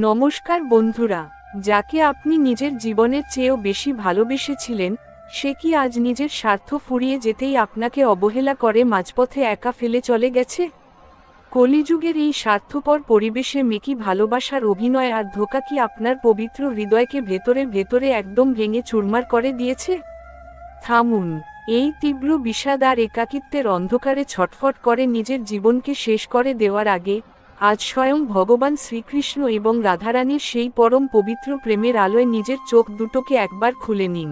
নমস্কার বন্ধুরা, যাকে আপনি নিজের জীবনের চেয়েও বেশি ভালোবেসেছিলেন, সে কি আজ নিজের স্বার্থ ফুরিয়ে যেতেই আপনাকে অবহেলা করে মাঝপথে একা ফেলে চলে গেছে? কলিযুগের এই স্বার্থপর পরিবেশে মেকি ভালোবাসার অভিনয় আর ধোঁকা কি আপনার পবিত্র হৃদয়কে ভেতরে ভেতরে একদম ভেঙে চুরমার করে দিয়েছে? থামুন, এই তীব্র বিষাদ আর একাকিত্বের অন্ধকারে ছটফট করে নিজের জীবনকে শেষ করে দেওয়ার আগে আজ স্বয়ং ভগবান শ্রীকৃষ্ণ এবং রাধারানীর সেই পরম পবিত্র প্রেমের আলোয় নিজের চোখ দুটোকে একবার খুলে নিন।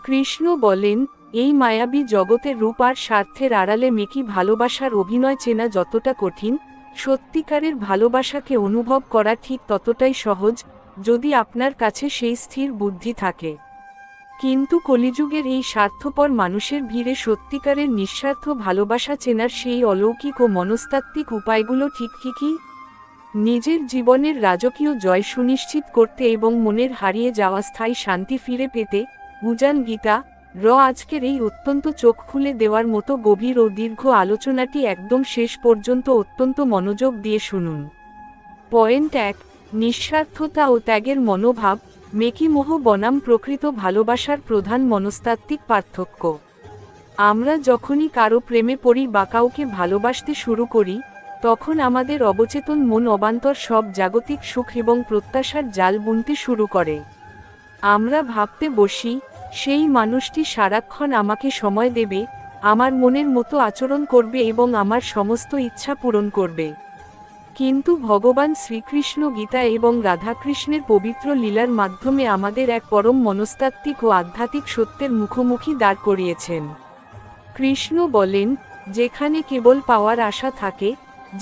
কৃষ্ণ বলেন, এই মায়াবী জগতের রূপ আর স্বার্থের আড়ালে মেকি ভালোবাসার অভিনয় চেনা যতটা কঠিন, সত্যিকারের ভালোবাসাকে অনুভব করা ঠিক ততটাই সহজ, যদি আপনার কাছে সেই স্থির বুদ্ধি থাকে। কিন্তু কলিযুগের এই স্বার্থপর মানুষের ভিড়ে সত্যিকারের নিঃস্বার্থ ভালোবাসা চেনার সেই অলৌকিক ও মনস্তাত্ত্বিক উপায়গুলো ঠিক কী? নিজের জীবনের রাজকীয় জয় সুনিশ্চিত করতে এবং মনের হারিয়ে যাওয়া স্থায়ী শান্তি ফিরে পেতে উজান গীতা আজকের এই অত্যন্ত চোখ খুলে দেওয়ার মতো গভীর ও দীর্ঘ আলোচনাটি একদম শেষ পর্যন্ত অত্যন্ত মনোযোগ দিয়ে শুনুন। পয়েন্ট 1, নিঃস্বার্থতা ও ত্যাগের মনোভাব। মেকি মোহ বনাম প্রকৃত ভালোবাসার প্রধান মনস্তাত্ত্বিক পার্থক্য। আমরা যখনই কারো প্রেমে পড়ি বা কাউকে ভালোবাসতে শুরু করি, তখন আমাদের অবচেতন মন অবান্তর সব জাগতিক সুখ এবং প্রত্যাশার জাল বুনতে শুরু করে। আমরা ভাবতে বসি, সেই মানুষটি সারাক্ষণ আমাকে সময় দেবে, আমার মনের মতো আচরণ করবে এবং আমার সমস্ত ইচ্ছা পূরণ করবে। কিন্তু ভগবান শ্রীকৃষ্ণ গীতা এবং রাধাকৃষ্ণের পবিত্র লীলার মাধ্যমে আমাদের এক পরম মনস্তাত্ত্বিক ও আধ্যাত্মিক সত্যের মুখোমুখি দাঁড় করিয়েছেন। কৃষ্ণ বলেন, যেখানে কেবল পাওয়ার আশা থাকে,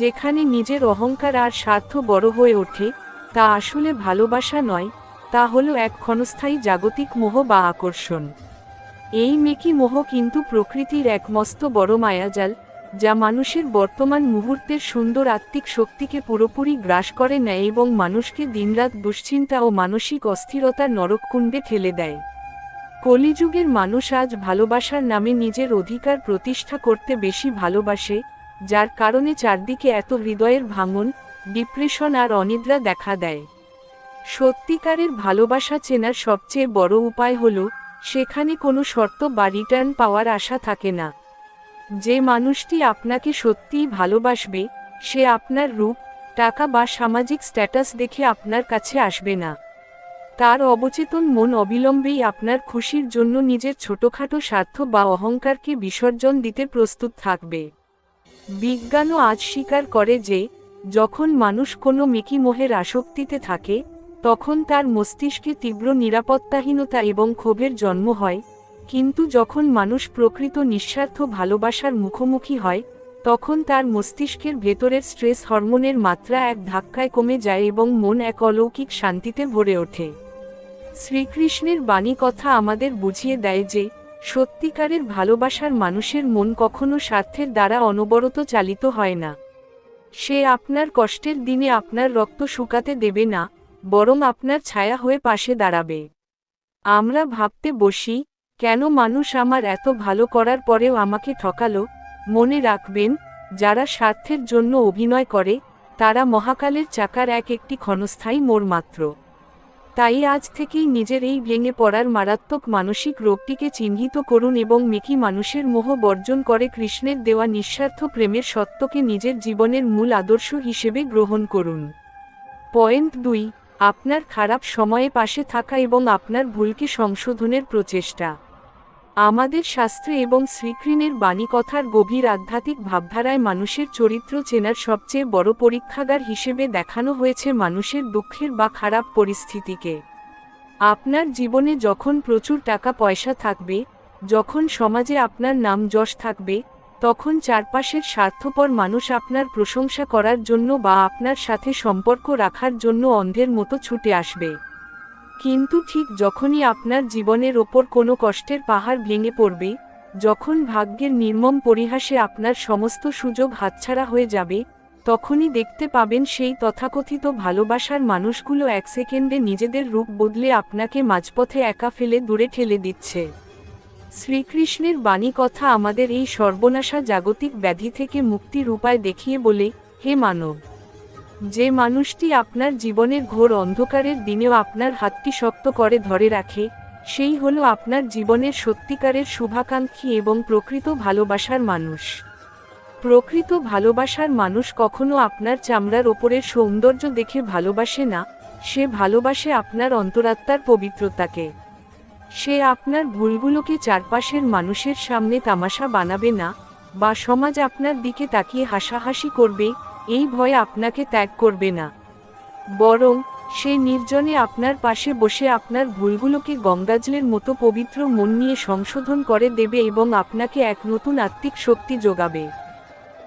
যেখানে নিজের অহংকার আর স্বার্থ বড় হয়ে ওঠে, তা আসলে ভালোবাসা নয়, তা হলো এক ক্ষণস্থায়ী জাগতিক মোহ বা আকর্ষণ। এই মেকি মোহ কিন্তু প্রকৃতির এক মস্ত বড় মায়াজাল, যা মানুষের বর্তমান মুহূর্তের সুন্দর আত্মিক শক্তিকে পুরোপুরি গ্রাস করে নেয় এবং মানুষকে দিনরাত দুশ্চিন্তা ও মানসিক অস্থিরতার নরককুণ্ডে ঠেলে দেয়। কলিযুগের মানুষ আজ ভালোবাসার নামে নিজের অধিকার প্রতিষ্ঠা করতে বেশি ভালোবাসে, যার কারণে চারদিকে এত হৃদয়ের ভাঙন, ডিপ্রেশন আর অনিদ্রা দেখা দেয়। সত্যিকারের ভালোবাসা চেনার সবচেয়ে বড় উপায় হল, সেখানে কোনো শর্ত বা রিটার্ন পাওয়ার আশা থাকে না। যে মানুষটি আপনাকে সত্যিই ভালোবাসবে, সে আপনার রূপ, টাকা বা সামাজিক স্ট্যাটাস দেখে আপনার কাছে আসবে না। তার অবচেতন মন অবিলম্বেই আপনার খুশির জন্য নিজের ছোটখাটো স্বার্থ বা অহংকারকে বিসর্জন দিতে প্রস্তুত থাকবে। বিজ্ঞানও আজ স্বীকার করে যে, যখন মানুষ কোনো মেকি মোহের আসক্তিতে থাকে, তখন তার মস্তিষ্কে তীব্র নিরাপত্তাহীনতা এবং ক্ষোভের জন্ম হয়, কিন্তু যখন মানুষ প্রকৃত নিঃস্বার্থ ভালোবাসার মুখোমুখি হয়, তখন তার মস্তিষ্কের ভেতরের স্ট্রেস হরমোনের মাত্রা এক ধাক্কায় কমে যায় এবং মন এক অলৌকিক শান্তিতে ভরে ওঠে। শ্রীকৃষ্ণের বাণী কথা আমাদের বুঝিয়ে দেয় যে, সত্যিকারের ভালোবাসার মানুষের মন কখনো স্বার্থের দ্বারা অনবরত চালিত হয় না। সে আপনার কষ্টের দিনে আপনার রক্ত শুকাতে দেবে না, বরং আপনার ছায়া হয়ে পাশে দাঁড়াবে। আমরা ভাবতে বসি, কেন মানুষ আমার এত ভালো করার পরেও আমাকে ঠকালো? মনে রাখবেন, যারা স্বার্থের জন্য অভিনয় করে, তারা মহাকালের চাকার একটি ক্ষণস্থায়ী মোড় মাত্র। তাই আজ থেকেই নিজের এই ভেঙে পড়ার মারাত্মক মানসিক রোগটিকে চিহ্নিত করুন এবং মেকি মানুষের মোহ বর্জন করে কৃষ্ণের দেওয়া নিঃস্বার্থ প্রেমের সত্যকে নিজের জীবনের মূল আদর্শ হিসেবে গ্রহণ করুন। পয়েন্ট 2, আপনার খারাপ সময়ে পাশে থাকা এবং আপনার ভুলকে সংশোধনের প্রচেষ্টা। আমাদের শাস্ত্রে এবং শ্রীকৃষ্ণের বাণী কথার গভীর আধ্যাত্মিক ভাবধারায় মানুষের চরিত্র চেনার সবচেয়ে বড় পরীক্ষাগার হিসেবে দেখানো হয়েছে মানুষের দুঃখের বা খারাপ পরিস্থিতিকে। আপনার জীবনে যখন প্রচুর টাকা পয়সা থাকবে, যখন সমাজে আপনার নাম যশ থাকবে, তখন চারপাশের স্বার্থপর মানুষ আপনার প্রশংসা করার জন্য বা আপনার সাথে সম্পর্ক রাখার জন্য অন্ধের মতো ছুটে আসবে। কিন্তু ঠিক যখনই আপনার জীবনের ওপর কোনো কষ্টের পাহাড় ভেঙে পড়বে, যখন ভাগ্যের নির্মম পরিহাসে আপনার সমস্ত সুযোগ হাতছাড়া হয়ে যাবে, তখনই দেখতে পাবেন সেই তথাকথিত ভালোবাসার মানুষগুলো এক সেকেন্ডে নিজেদের রূপ বদলে আপনাকে মাঝপথে একা ফেলে দূরে ঠেলে দিচ্ছে। শ্রীকৃষ্ণের বাণী কথা আমাদের এই সর্বনাশা জাগতিক ব্যাধি থেকে মুক্তির উপায় দেখিয়ে বলে, হে মানব, যে মানুষটি আপনার জীবনের ঘোর অন্ধকারের দিনেও আপনার হাতটি শক্ত করে ধরে রাখে, সেই হলো আপনার জীবনের সত্যিকারের শুভাকাঙ্ক্ষী এবং প্রকৃত ভালোবাসার মানুষ। প্রকৃত ভালোবাসার মানুষ কখনো আপনার চামড়ার ওপরের সৌন্দর্য দেখে ভালোবাসে না, সে ভালোবাসে আপনার অন্তরাত্মার পবিত্রতাকে। সে আপনার ভুলগুলোকে চারপাশের মানুষের সামনে তামাশা বানাবে না, বা সমাজ আপনার দিকে তাকিয়ে হাসাহাসি করবে এই ভয়ে আপনাকে ত্যাগ করবে না। বরং সে নির্জনে আপনার পাশে বসে আপনার ভুলগুলোকে গঙ্গাজলের মতো পবিত্র মন নিয়ে সংশোধন করে দেবে এবং আপনাকে এক নতুন আত্মিক শক্তি যোগাবে।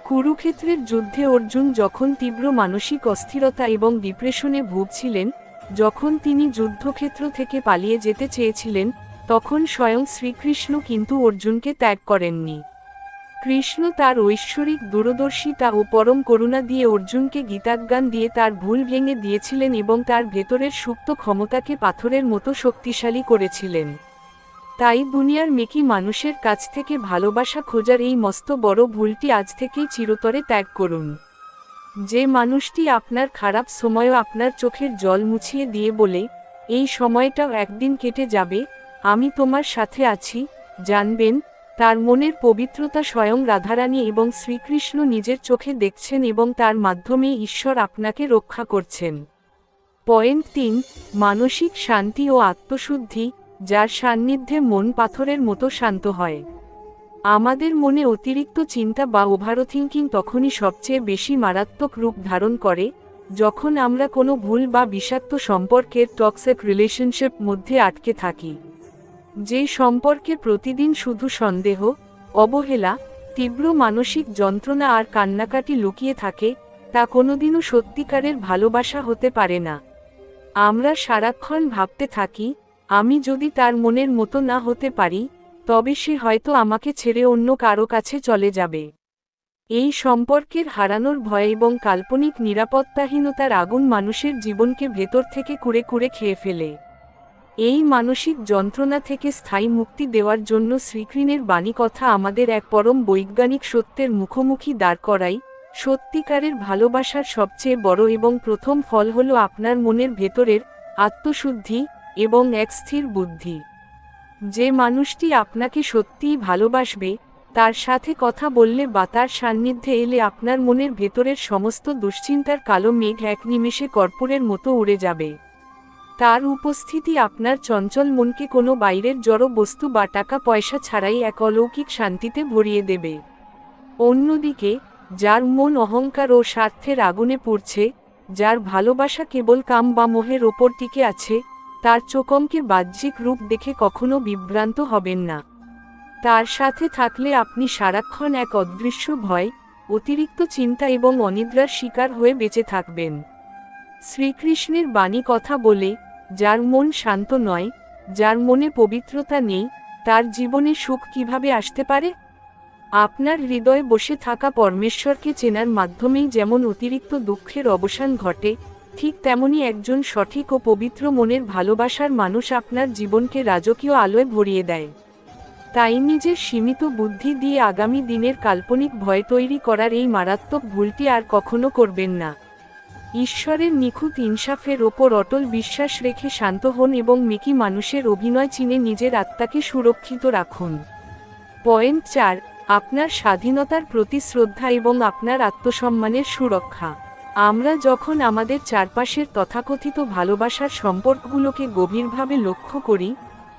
কুরুক্ষেত্রের যুদ্ধে অর্জুন যখন তীব্র মানসিক অস্থিরতা এবং ডিপ্রেশনে ভুগছিলেন, যখন তিনি যুদ্ধক্ষেত্র থেকে পালিয়ে যেতে চেয়েছিলেন, তখন স্বয়ং শ্রীকৃষ্ণ কিন্তু অর্জুনকে ত্যাগ করেননি। কৃষ্ণ তার ঐশ্বরিক দূরদর্শিতা ও পরম করুণা দিয়ে অর্জুনকে গীতাজ্ঞান দিয়ে তার ভুল ভেঙে দিয়েছিলেন এবং তার ভেতরের সুপ্ত ক্ষমতাকে পাথরের মতো শক্তিশালী করেছিলেন। তাই দুনিয়ার মেকি মানুষের কাছ থেকে ভালোবাসা খোঁজার এই মস্ত বড় ভুলটি আজ থেকেই চিরতরে ত্যাগ করুন। যে মানুষটি আপনার খারাপ সময়ও আপনার চোখের জল মুছিয়ে দিয়ে বলে, এই সময়টাও একদিন কেটে যাবে, আমি তোমার সাথে আছি, জানবেন তার মনের পবিত্রতা স্বয়ং রাধারানী এবং শ্রীকৃষ্ণ নিজের চোখে দেখছেন এবং তার মাধ্যমে ঈশ্বর আপনাকে রক্ষা করছেন। পয়েন্ট 3, মানসিক শান্তি ও আত্মশুদ্ধি, যার সান্নিধ্যে মন পাথরের মতো শান্ত হয়। আমাদের মনে অতিরিক্ত চিন্তা বা ওভারথিংকিং তখনই সবচেয়ে বেশি মারাত্মক রূপ ধারণ করে, যখন আমরা কোনো ভুল বা বিষাক্ত সম্পর্কের টক্সিক রিলেশনশিপ মধ্যে আটকে থাকি। যে সম্পর্কে প্রতিদিন শুধু সন্দেহ, অবহেলা, তীব্র মানসিক যন্ত্রণা আর কান্নাকাটি লুকিয়ে থাকে, তা কোনোদিনও সত্যিকারের ভালোবাসা হতে পারে না। আমরা সারাক্ষণ ভাবতে থাকি, আমি যদি তার মনের মতো না হতে পারি, তবে সে হয়তো আমাকে ছেড়ে অন্য কারো কাছে চলে যাবে। এই সম্পর্কের হারানোর ভয় এবং কাল্পনিক নিরাপত্তাহীনতার আগুন মানুষের জীবনকে ভেতর থেকে কুড়ে কুড়ে খেয়ে ফেলে। এই মানসিক যন্ত্রণা থেকে স্থায়ী মুক্তি দেওয়ার জন্য শ্রীকৃষ্ণের বাণী কথা আমাদের এক পরম বৈজ্ঞানিক সত্যের মুখোমুখি দাঁড় করায়। সত্যিকারের ভালোবাসার সবচেয়ে বড় এবং প্রথম ফল হলো আপনার মনের ভেতরের আত্মশুদ্ধি এবং এক স্থির বুদ্ধি। যে মানুষটি আপনাকে সত্যিই ভালোবাসবে, তার সাথে কথা বললে বা তার সান্নিধ্যে এলে আপনার মনের ভেতরের সমস্ত দুশ্চিন্তার কালো মেঘ এক নিমেষে কর্পূরের মতো উড়ে যাবে। তার উপস্থিতি আপনার চঞ্চল মনকে কোনো বাইরের জড় বস্তু বা টাকা পয়সা ছাড়াই এক অলৌকিক শান্তিতে ভরিয়ে দেবে। অন্যদিকে, যার মন অহংকার ও স্বার্থের আগুনে পুড়ছে, যার ভালোবাসা কেবল কাম বা মোহের ওপর টিকে আছে, তার চোখমকে বাহ্যিক রূপ দেখে কখনো বিভ্রান্ত হবেন না। তার সাথে থাকলে আপনি সারাক্ষণ এক অদৃশ্য ভয়, অতিরিক্ত চিন্তা এবং অনিদ্রার শিকার হয়ে বেঁচে থাকবেন। শ্রীকৃষ্ণের বাণী কথা বলে, যার মন শান্ত নয়, যার মনে পবিত্রতা নেই, তার জীবনে সুখ কিভাবে আসতে পারে? আপনার হৃদয়ে বসে থাকা পরমেশ্বরকে চেনার মাধ্যমেই যেমন অতিরিক্ত দুঃখের অবসান ঘটে, ঠিক তেমনি একজন সঠিক ও পবিত্র মনের ভালোবাসার মানুষ আপনার জীবনকে রাজকীয় আলোয় ভরিয়ে দেয়। তাই নিজের সীমিত বুদ্ধি দিয়ে আগামী দিনের কাল্পনিক ভয় তৈরি করার এই মারাত্মক ভুলটি আর কখনো করবেন না। ঈশ্বরের নিখুঁত ইনসাফের ওপর অটল বিশ্বাস রেখে শান্ত হন এবং মেকি মানুষের অভিনয় চিনে নিজের আত্মাকে সুরক্ষিত রাখুন। পয়েন্ট 4, আপনার স্বাধীনতার প্রতি শ্রদ্ধা এবং আপনার আত্মসম্মানের সুরক্ষা। আমরা যখন আমাদের চারপাশের তথাকথিত ভালোবাসার সম্পর্কগুলোকে গভীরভাবে লক্ষ্য করি,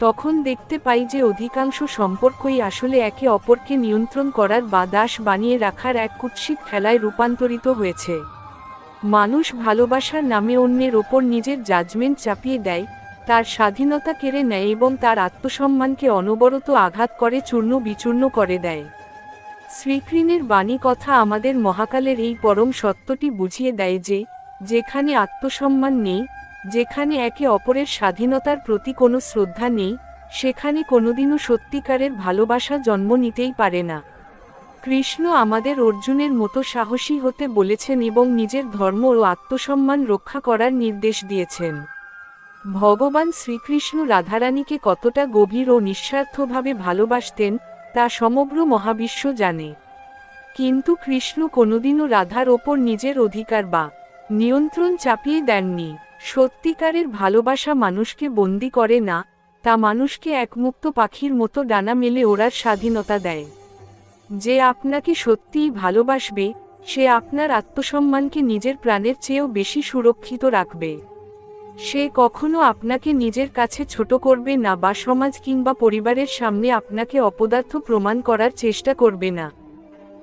তখন দেখতে পাই যে অধিকাংশ সম্পর্কই আসলে একে অপরকে নিয়ন্ত্রণ করার বা দাস বানিয়ে রাখার এক কুৎসিত খেলায় রূপান্তরিত হয়েছে। মানুষ ভালোবাসার নামে অন্যের ওপর নিজের জাজমেন্ট চাপিয়ে দেয়, তার স্বাধীনতা কেড়ে নেয় এবং তার আত্মসম্মানকে অনবরত আঘাত করে চূর্ণ বিচূর্ণ করে দেয়। শ্রীকৃষ্ণের বাণী কথা আমাদের মহাকালের এই পরম সত্যটি বুঝিয়ে দেয় যে, যেখানে আত্মসম্মান নেই, যেখানে একে অপরের স্বাধীনতার প্রতি কোনো শ্রদ্ধা নেই, সেখানে কোনোদিনও সত্যিকারের ভালোবাসা জন্ম নিতেই পারে না। কৃষ্ণ আমাদের অর্জুনের মতো সাহসী হতে বলেছেন এবং নিজের ধর্ম ও আত্মসম্মান রক্ষা করার নির্দেশ দিয়েছেন। ভগবান শ্রীকৃষ্ণ রাধারানীকে কতটা গভীর ও নিঃস্বার্থভাবে ভালোবাসতেন, তা সমগ্র মহাবিশ্ব জানে। কিন্তু কৃষ্ণ কোনোদিনও রাধার ওপর নিজের অধিকার বা নিয়ন্ত্রণ চাপিয়ে দেননি। সত্যিকারের ভালোবাসা মানুষকে বন্দি করে না, তা মানুষকে এক মুক্ত পাখির মতো ডানা মেলে ওড়ার স্বাধীনতা দেয়। যে আপনাকে সত্যিই ভালোবাসবে, সে আপনার আত্মসম্মানকে নিজের প্রাণের চেয়েও বেশি সুরক্ষিত রাখবে। সে কখনো আপনাকে নিজের কাছে ছোট করবে না বা সমাজ কিংবা পরিবারের সামনে আপনাকে অপদার্থ প্রমাণ করার চেষ্টা করবে না।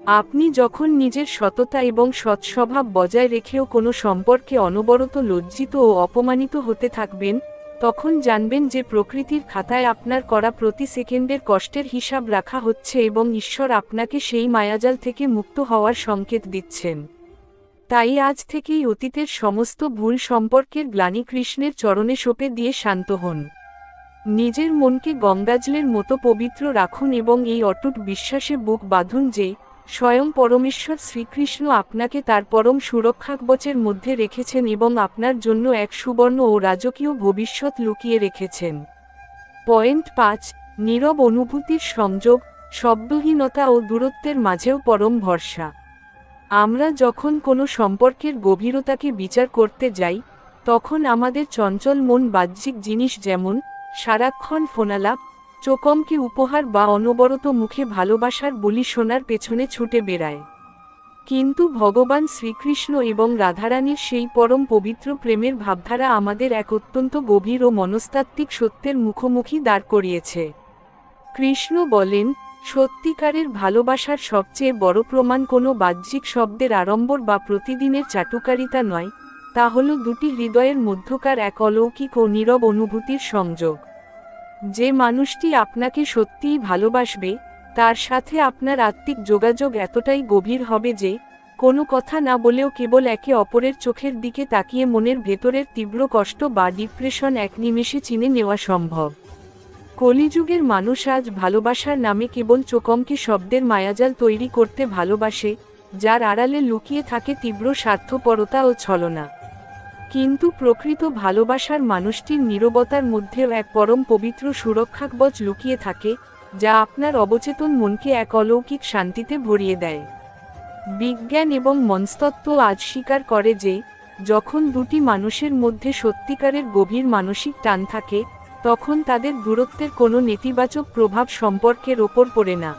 আপনি যখন নিজের সততা এবং সৎস্বভাব বজায় রেখেও কোনো সম্পর্কে অনবরত লজ্জিত ও অপমানিত হতে থাকবেন, তখন জানবেন যে প্রকৃতির খাতায় আপনার করা প্রতি সেকেন্ডের কষ্টের হিসাব রাখা হচ্ছে এবং ঈশ্বর আপনাকে সেই মায়াজাল থেকে মুক্ত হওয়ার সংকেত দিচ্ছেন। তাই আজ থেকেই অতীতের সমস্ত ভুল সম্পর্কের গ্লানি কৃষ্ণের চরণে সঁপে দিয়ে শান্ত হন। নিজের মনকে গঙ্গাজলের মতো পবিত্র রাখুন এবং এই অটুট বিশ্বাসে বুক বাঁধুন যে স্বয়ং পরমেশ্বর শ্রীকৃষ্ণ আপনাকে তার পরম সুরক্ষাকবচের মধ্যে রেখেছেন এবং আপনার জন্য এক সুবর্ণ ও রাজকীয় ভবিষ্যৎ লুকিয়ে রেখেছেন। পয়েন্ট 5, নীরব অনুভূতির সংযোগ, শব্দহীনতা ও দূরত্বের মাঝেও পরম ভরসা। আমরা যখন কোনো সম্পর্কের গভীরতাকে বিচার করতে যাই, তখন আমাদের চঞ্চল মন বাহ্যিক জিনিস যেমন সারাক্ষণ ফোনালাপ, চোখমকে উপহার বা অনবরত মুখে ভালোবাসার বলি শোনার পেছনে ছুটে বেড়ায়। কিন্তু ভগবান শ্রীকৃষ্ণ এবং রাধারানীর সেই পরম পবিত্র প্রেমের ভাবধারা আমাদের এক অত্যন্ত গভীর ও মনস্তাত্ত্বিক সত্যের মুখোমুখি দাঁড় করিয়েছে। কৃষ্ণ বলেন, সত্যিকারের ভালোবাসার সবচেয়ে বড় প্রমাণ কোনো বাহ্যিক শব্দের আড়ম্বর বা প্রতিদিনের চাটুকারিতা নয়, তা হল দুটি হৃদয়ের মধ্যকার এক অলৌকিক ও নীরব অনুভূতির সংযোগ। যে মানুষটি আপনাকে সত্যিই ভালোবাসবে, তার সাথে আপনার আত্মিক যোগাযোগ এতটাই গভীর হবে যে কোনো কথা না বলেও কেবল একে অপরের চোখের দিকে তাকিয়ে মনের ভেতরের তীব্র কষ্ট বা ডিপ্রেশন এক নিমেষে চিনে নেওয়া সম্ভব। কলিযুগের মানুষ আজ ভালোবাসার নামে কেবল চোখমকে শব্দের মায়াজাল তৈরি করতে ভালোবাসে, যার আড়ালে লুকিয়ে থাকে তীব্র স্বার্থপরতা ও ছলনা। কিন্তু প্রকৃত ভালোবাসার মানুষটির নীরবতার মধ্যেও এক পরম পবিত্র সুরক্ষাকবচ লুকিয়ে থাকে, যা আপনার অবচেতন মনকে এক অলৌকিক শান্তিতে ভরিয়ে দেয়। বিজ্ঞান এবং মনস্তত্ত্ব আজ স্বীকার করে যে যখন দুটি মানুষের মধ্যে সত্যিকারের গভীর মানসিক টান থাকে, তখন তাদের দূরত্বের কোনো নেতিবাচক প্রভাব সম্পর্কের ওপর পড়ে না।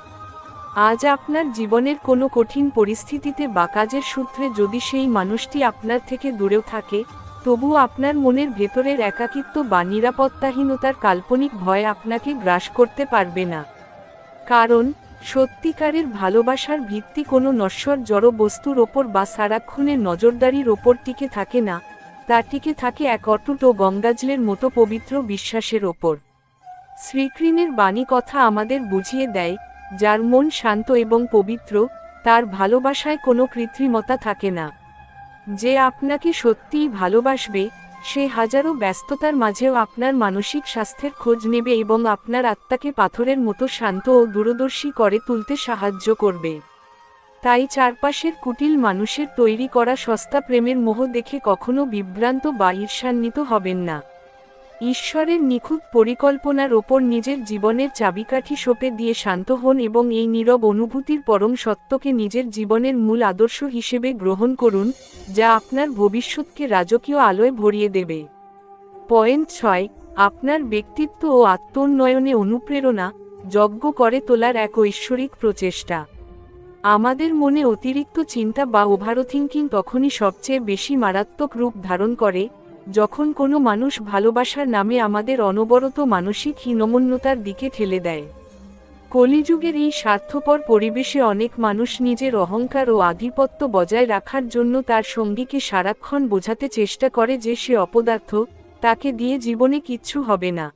আজ আপনার জীবনের কোনো কঠিন পরিস্থিতিতে বা কাজের সূত্রে যদি সেই মানুষটি আপনার থেকে দূরেও থাকে, তবু আপনার মনের ভেতরের একাকিত্ব বা নিরাপত্তাহীনতার কাল্পনিক ভয় আপনাকে গ্রাস করতে পারবে না। কারণ সত্যিকারের ভালোবাসার ভিত্তি কোনো নশ্বর জড় বস্তুর ওপর বা সারাক্ষণের নজরদারির ওপর টিকে থাকে না, তা টিকে থাকে এক অটুট ও গঙ্গাজলের মতো পবিত্র বিশ্বাসের ওপর। শ্রীকৃষ্ণের বাণী কথা আমাদের বুঝিয়ে দেয়, যার মন শান্ত এবং পবিত্র, তার ভালোবাসায় কোনো কৃত্রিমতা থাকে না। যে আপনাকে সত্যিই ভালোবাসবে, সে হাজারো ব্যস্ততার মাঝেও আপনার মানসিক স্বাস্থ্যের খোঁজ নেবে এবং আপনার আত্মাকে পাথরের মতো শান্ত ও দূরদর্শী করে তুলতে সাহায্য করবে। তাই চারপাশের কুটিল মানুষের তৈরি করা সস্তা প্রেমের মোহ দেখে কখনো বিভ্রান্ত বা ঈর্ষান্বিত হবেন না। ঈশ্বরের নিখুঁত পরিকল্পনার ওপর নিজের জীবনের চাবিকাঠি সঁপে দিয়ে শান্ত হন এবং এই নীরব অনুভূতির পরম সত্যকে নিজের জীবনের মূল আদর্শ হিসেবে গ্রহণ করুন, যা আপনার ভবিষ্যৎকে রাজকীয় আলোয় ভরিয়ে দেবে। পয়েন্ট 6, আপনার ব্যক্তিত্ব ও আত্মোন্নয়নে অনুপ্রেরণা, যজ্ঞ করে তোলার এক ঐশ্বরিক প্রচেষ্টা। আমাদের মনে অতিরিক্ত চিন্তা বা ওভারথিংকিং তখনই সবচেয়ে বেশি মারাত্মক রূপ ধারণ করে, যখন কোনো মানুষ ভালোবাসার নামে আমাদের অনবরত মানসিক হীনমন্যতার দিকে ঠেলে দেয়। কলিযুগের এই স্বার্থপর পরিবেশে অনেক মানুষ নিজের অহংকার ও আধিপত্য বজায় রাখার জন্য তার সঙ্গীকে সারাক্ষণ বোঝাতে চেষ্টা করে যে সে অপদার্থ, তাকে দিয়ে জীবনে কিচ্ছু হবে না।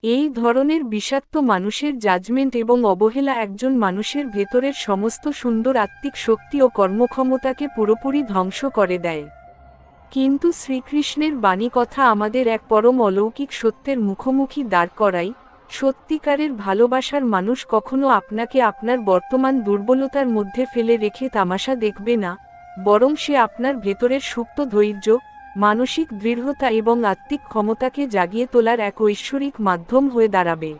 এই ধরনের বিষাক্ত মানুষের জাজমেন্ট এবং অবহেলা একজন মানুষের ভেতরের সমস্ত সুন্দর আত্মিক শক্তি ও কর্মক্ষমতাকে পুরোপুরি ধ্বংস করে দেয়। কিন্তু শ্রীকৃষ্ণের বাণী কথা আমাদের এক পরম অলৌকিক সত্যের মুখোমুখি দাঁড় করায়, সত্যিকারের ভালোবাসার মানুষ কখনো আপনাকে আপনার বর্তমান দুর্বলতার মধ্যে ফেলে রেখে তামাশা দেখবে না, বরং সে আপনার ভেতরের সুপ্ত ধৈর্য, মানসিক দৃঢ়তা এবং আত্মিক ক্ষমতাকে জাগিয়ে তোলার এক ঐশ্বরিক মাধ্যম হয়ে দাঁড়াবে।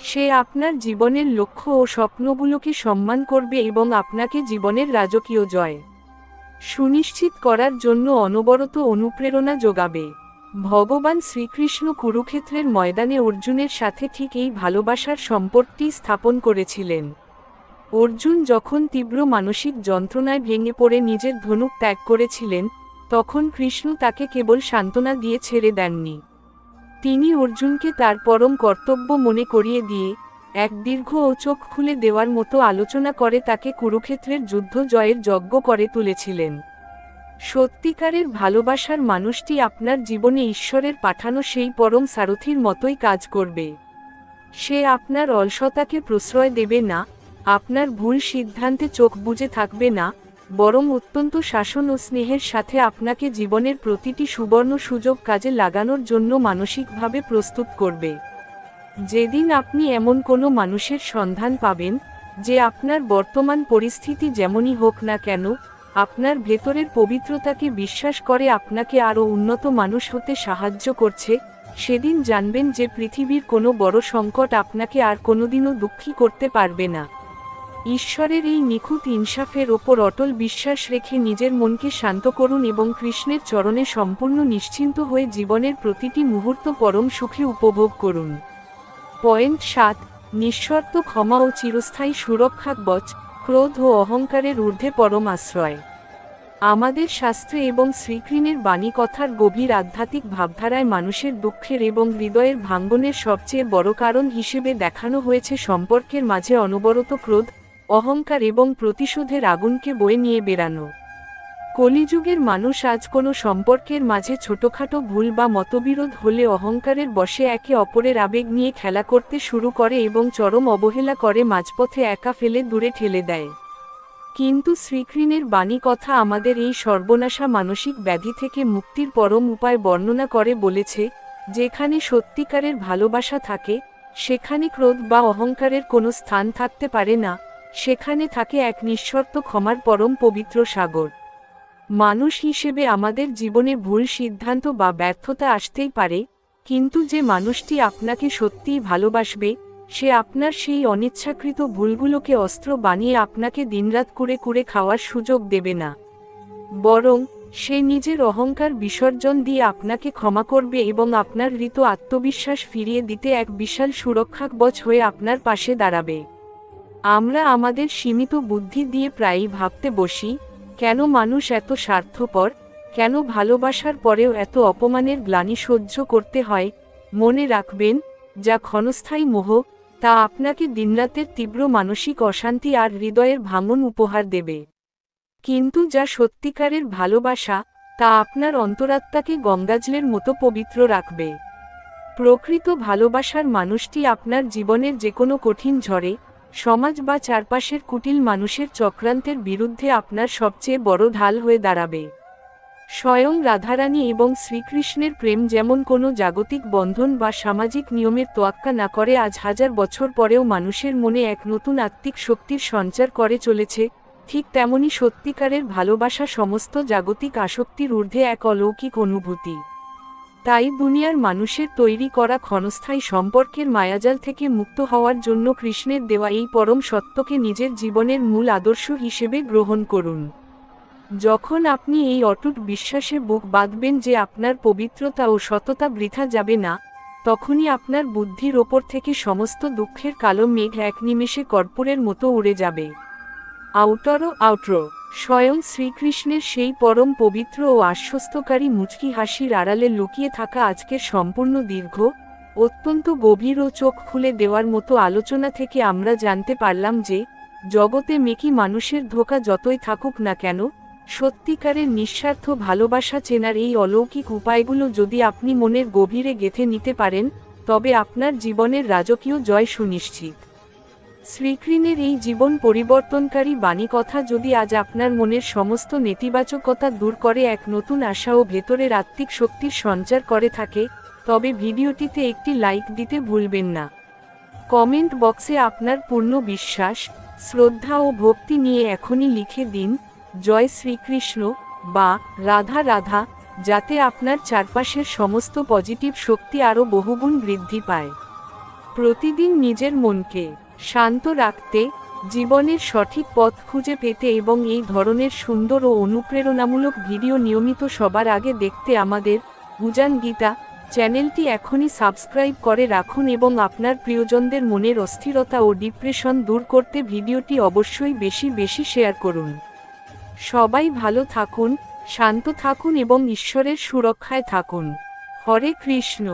সে আপনার জীবনের লক্ষ্য ও স্বপ্নগুলোকে সম্মান করবে এবং আপনাকে জীবনের রাজকীয় জয়, সুনিশ্চিত করার জন্য অনবরত অনুপ্রেরণা যোগাবে। ভগবান শ্রীকৃষ্ণ কুরুক্ষেত্রের ময়দানে অর্জুনের সাথে ঠিক এই ভালোবাসার সম্পর্কটি স্থাপন করেছিলেন। অর্জুন যখন তীব্র মানসিক যন্ত্রণায় ভেঙে পড়ে নিজের ধনুক ত্যাগ করেছিলেন, তখন কৃষ্ণ তাকে কেবল সান্ত্বনা দিয়ে ছেড়ে দেননি। তিনি অর্জুনকে তার পরম কর্তব্য মনে করিয়ে দিয়ে এক দীর্ঘ ও চোখ খুলে দেওয়ার মতো আলোচনা করে তাকে কুরুক্ষেত্রের যুদ্ধ জয়ের যজ্ঞ করে তুলেছিলেন। সত্যিকারের ভালোবাসার মানুষটি আপনার জীবনে ঈশ্বরের পাঠানো সেই পরম সারথির মতোই কাজ করবে। সে আপনার অলসতাকে প্রশ্রয় দেবে না, আপনার ভুল সিদ্ধান্তে চোখ বুজে থাকবে না, বরং অত্যন্ত শাসন ও স্নেহের সাথে আপনাকে জীবনের প্রতিটি সুবর্ণ সুযোগ কাজে লাগানোর জন্য মানসিকভাবে প্রস্তুত করবে। যেদিন আপনি এমন কোনো মানুষের সন্ধান পাবেন, যে আপনার বর্তমান পরিস্থিতি যেমনই হোক না কেন, আপনার ভেতরের পবিত্রতাকে বিশ্বাস করে আপনাকে আরও উন্নত মানুষ হতে সাহায্য করছে, সেদিন জানবেন যে পৃথিবীর কোনো বড় সংকট আপনাকে আর কোনোদিনও দুঃখী করতে পারবে না। ঈশ্বরের এই নিখুঁত ইনসাফের ওপর অটল বিশ্বাস রেখে নিজের মনকে শান্ত করুন এবং কৃষ্ণের চরণে সম্পূর্ণ নিশ্চিন্ত হয়ে জীবনের প্রতিটি মুহূর্ত পরম সুখে উপভোগ করুন। পয়েন্ট 7, নিঃশর্ত ক্ষমা ও চিরস্থায়ী সুরক্ষা। বচ, ক্রোধ ও অহংকারের ঊর্ধ্বে পরম আশ্রয়। আমাদের শাস্ত্রে এবং শ্রীকৃষ্ণের বাণী কথার গভীর আধ্যাত্মিক ভাবধারায় মানুষের দুঃখের এবং হৃদয়ের ভাঙ্গনের সবচেয়ে বড় কারণ হিসেবে দেখানো হয়েছে সম্পর্কের মাঝে অনবরত ক্রোধ, অহংকার এবং প্রতিশোধের আগুনকে বয়ে নিয়ে বেরানো। কলিযুগের মানুষ আজ কোনো সম্পর্কের মাঝে ছোটখাটো ভুল বা মতবিরোধ হলে অহংকারের বশে একে অপরের আবেগ নিয়ে খেলা করতে শুরু করে এবং চরম অবহেলা করে মাঝপথে একা ফেলে দূরে ঠেলে দেয়। কিন্তু শ্রীকৃষ্ণের বাণী কথা আমাদের এই সর্বনাশা মানসিক ব্যাধি থেকে মুক্তির পরম উপায় বর্ণনা করে বলেছে, যেখানে সত্যিকারের ভালোবাসা থাকে, সেখানে ক্রোধ বা অহংকারের কোনো স্থান থাকতে পারে না, সেখানে থাকে এক নিঃশর্ত ক্ষমার পরম পবিত্র সাগর। মানুষ হিসেবে আমাদের জীবনে ভুল সিদ্ধান্ত বা ব্যর্থতা আসতেই পারে, কিন্তু যে মানুষটি আপনাকে সত্যিই ভালোবাসবে, সে আপনার সেই অনিচ্ছাকৃত ভুলগুলোকে অস্ত্র বানিয়ে আপনাকে দিনরাত কুরে কুরে খাওয়ার সুযোগ দেবে না। বরং সে নিজের অহংকার বিসর্জন দিয়ে আপনাকে ক্ষমা করবে এবং আপনার হৃত আত্মবিশ্বাস ফিরিয়ে দিতে এক বিশাল সুরক্ষাকবচ হয়ে আপনার পাশে দাঁড়াবে। আমরা আমাদের সীমিত বুদ্ধি দিয়ে প্রায়ই ভাবতে বসি, কেন মানুষ এত স্বার্থপর, কেন ভালোবাসার পরেও এত অপমানের গ্লানি সহ্য করতে হয়। মনে রাখবেন, যা ক্ষণস্থায়ী মোহ, তা আপনাকে দিনরাতের তীব্র মানসিক অশান্তি আর হৃদয়ের ভাঙন উপহার দেবে। কিন্তু যা সত্যিকারের ভালোবাসা, তা আপনার অন্তরাত্মাকে গঙ্গাজলের মতো পবিত্র রাখবে। প্রকৃত ভালোবাসার মানুষটি আপনার জীবনের যে কোনো কঠিন ঝড়ে, সমাজ বা চারপাশের কুটিল মানুষের চক্রান্তের বিরুদ্ধে আপনার সবচেয়ে বড় ঢাল হয়ে দাঁড়াবে। স্বয়ং রাধারানী এবং শ্রীকৃষ্ণের প্রেম যেমন কোনো জাগতিক বন্ধন বা সামাজিক নিয়মের তোয়াক্কা না করে আজ হাজার বছর পরেও মানুষের মনে এক নতুন আত্মিক শক্তির সঞ্চার করে চলেছে, ঠিক তেমনি সত্যিকারের ভালোবাসা সমস্ত জাগতিক আসক্তির ঊর্ধ্বে এক অলৌকিক অনুভূতি। তাই দুনিয়ার মানুষের তৈরি করা ক্ষণস্থায়ী সম্পর্কের মায়াজাল থেকে মুক্ত হওয়ার জন্য কৃষ্ণের দেওয়া এই পরম সত্যকে নিজের জীবনের মূল আদর্শ হিসেবে গ্রহণ করুন। যখন আপনি এই অটুট বিশ্বাসে বুক বাঁধবেন যে আপনার পবিত্রতা ও সততা বৃথা যাবে না, তখনই আপনার বুদ্ধির ওপর থেকে সমস্ত দুঃখের কালো মেঘ এক নিমেষে কর্পূরের মতো উড়ে যাবে। আউটরো স্বয়ং শ্রীকৃষ্ণের সেই পরম পবিত্র ও আশ্বস্তকারী মুচকি হাসির আড়ালে লুকিয়ে থাকা আজকের সম্পূর্ণ দীর্ঘ, অত্যন্ত গভীর ও চোখ খুলে দেওয়ার মতো আলোচনা থেকে আমরা জানতে পারলাম যে, জগতে মেকি মানুষের ধোঁকা যতই থাকুক না কেন, সত্যিকারের নিঃস্বার্থ ভালোবাসা চেনার এই অলৌকিক উপায়গুলো যদি আপনি মনের গভীরে গেঁথে নিতে পারেন, তবে আপনার জীবনের রাজকীয় জয় সুনিশ্চিত। শ্রীকৃষ্ণের এই জীবন পরিবর্তনকারী বাণী কথা যদি আজ আপনার মনের সমস্ত নেতিবাচকতা দূর করে এক নতুন আশা ও ভেতরের আত্মিক শক্তির সঞ্চার করে থাকে, তবে ভিডিওটিতে একটি লাইক দিতে ভুলবেন না। কমেন্ট বক্সে আপনার পূর্ণ বিশ্বাস, শ্রদ্ধা ও ভক্তি নিয়ে এখনই লিখে দিন, জয় শ্রীকৃষ্ণ বা রাধা রাধা, যাতে আপনার চারপাশের সমস্ত পজিটিভ শক্তি আরও বহুগুণ বৃদ্ধি পায়। প্রতিদিন নিজের মনকে শান্ত রাখতে, জীবনের সঠিক পথ খুঁজে পেতে এবং এই ধরনের সুন্দর ও অনুপ্রেরণামূলক ভিডিও নিয়মিত সবার আগে দেখতে আমাদের উজান গীতা চ্যানেলটি এখনই সাবস্ক্রাইব করে রাখুন এবং আপনার প্রিয়জনদের মনের অস্থিরতা ও ডিপ্রেশন দূর করতে ভিডিওটি অবশ্যই বেশি বেশি শেয়ার করুন। সবাই ভালো থাকুন, শান্ত থাকুন এবং ঈশ্বরের সুরক্ষায় থাকুন। হরে কৃষ্ণ।